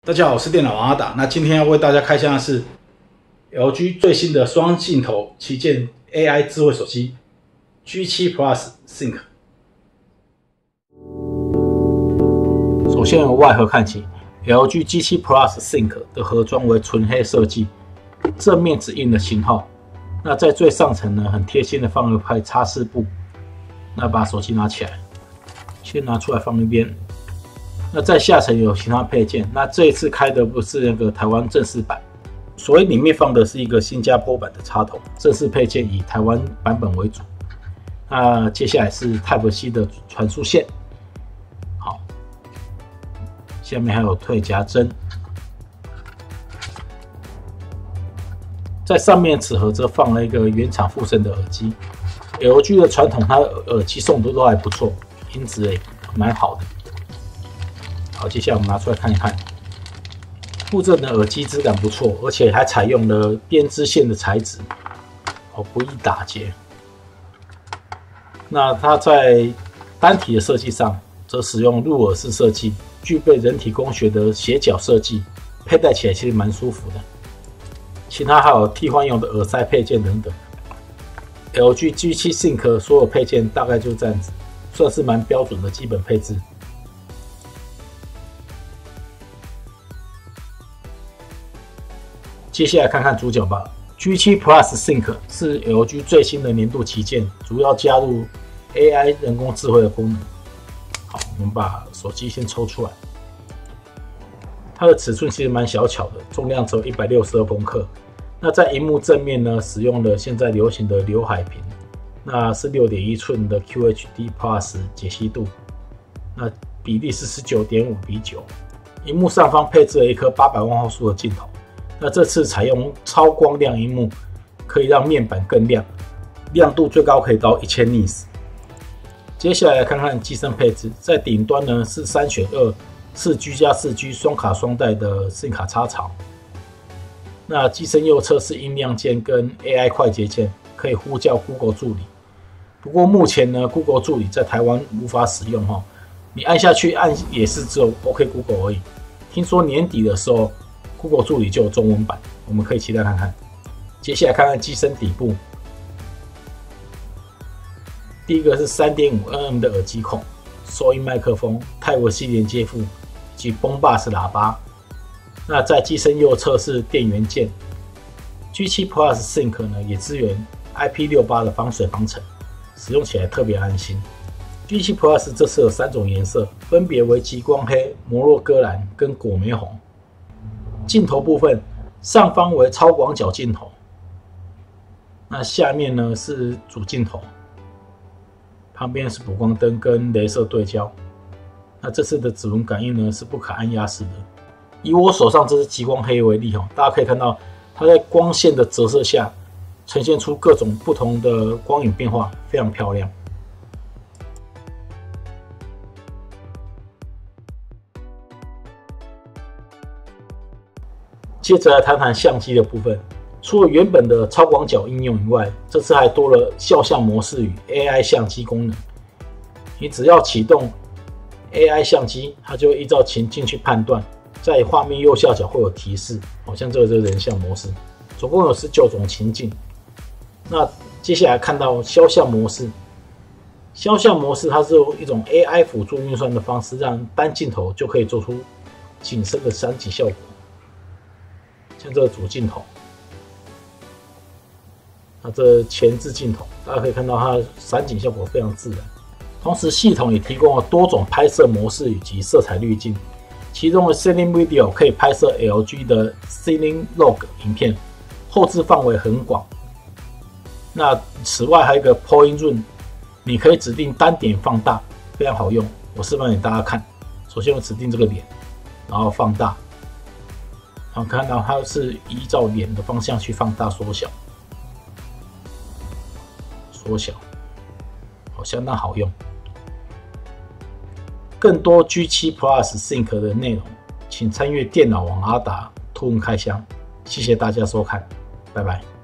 大家好，我是电脑王阿达。那今天要为大家开箱的是 LG 最新的双镜头旗舰 AI 智慧手机 G7 Plus Sync。首先由外盒看起 ，LG G7 Plus Sync 的盒装为纯黑设计，正面只印了型号。那在最上层呢，很贴心的放了块擦拭布。那把手机拿起来，先拿出来放一边。那在下层有其他配件，那这一次开的不是那个台湾正式版，所以里面放的是一个新加坡版的插头，正式配件以台湾版本为主。那接下来是 Type-C 的传输线，好，下面还有退夹针，在上面此盒则放了一个原厂附赠的耳机。LG 的传统，它耳机送的都还不错，音质也蛮好的。好，接下来我们拿出来看一看，附赠的耳机质感不错，而且还采用了编织线的材质，不易打结。那它在单体的设计上，则使用入耳式设计，具备人体工学的斜角设计，佩戴起来其实蛮舒服的。其他还有替换用的耳塞配件等等。LG G7 Sync 所有配件大概就这样子，算是蛮标准的基本配置。接下来看看主角吧。G7 Plus Sync 是 LG 最新的年度旗舰，主要加入 AI 人工智慧的功能。好，我们把手机先抽出来，它的尺寸其实蛮小巧的，重量只有162公克。那在萤幕正面呢，使用了现在流行的刘海屏，那是 6.1 寸的 QHD Plus 解析度，那比例是 19.5:9。萤幕上方配置了一颗800万画素的镜头。那这次采用超光亮萤幕，可以让面板更亮，亮度最高可以到1000 nits。接下来看看机身配置，在顶端呢是3选2 4G+4G 双卡双待的 SIM 卡插槽。那机身右侧是音量键跟 AI 快捷键，可以呼叫 Google 助理。不过目前呢 ，Google 助理在台湾无法使用哈，你按下去按也是只有 OK Google 而已。听说年底的时候 Google 助理就有中文版，我们可以期待看看。接下来看看机身底部，第一个是 3.5mm 的耳机孔、收音麦克风、Type-C 连接埠以及 Boombox 喇叭。那在机身右侧是电源键。G7 Plus Sync 呢也支援 IP68 的防水防尘，使用起来特别安心。G7 Plus 这次有3种颜色，分别为极光黑、摩洛哥蓝跟果玫红。镜头部分，上方为超广角镜头，那下面呢是主镜头，旁边是补光灯跟雷射对焦。那这次的指纹感应呢是不可按压式的。以我手上这支极光黑为例，大家可以看到它在光线的折射下，呈现出各种不同的光影变化，非常漂亮。接着来谈谈相机的部分，除了原本的超广角应用以外，这次还多了肖像模式与 AI 相机功能。你只要启动 AI 相机，它就会依照情境去判断，在画面右下角会有提示，好像这个就是人像模式，总共有19种情境。那接下来看到肖像模式，肖像模式它是用一种 AI 辅助运算的方式，让单镜头就可以做出景深的散景效果。像这个主镜头，那这前置镜头，大家可以看到它散景效果非常自然。同时，系统也提供了多种拍摄模式以及色彩滤镜，其中的 Cine Video 可以拍摄 LG 的 Cine Log 影片，后置范围很广。那此外还有一个 Point Zoom， 你可以指定单点放大，非常好用。我示范给大家看。首先我指定这个脸，然后放大。然后看到它是依照脸的方向去放大、缩小，相当好用。更多 G7 Plus Sync 的内容，请参阅电脑王阿达图文开箱。谢谢大家收看，拜拜。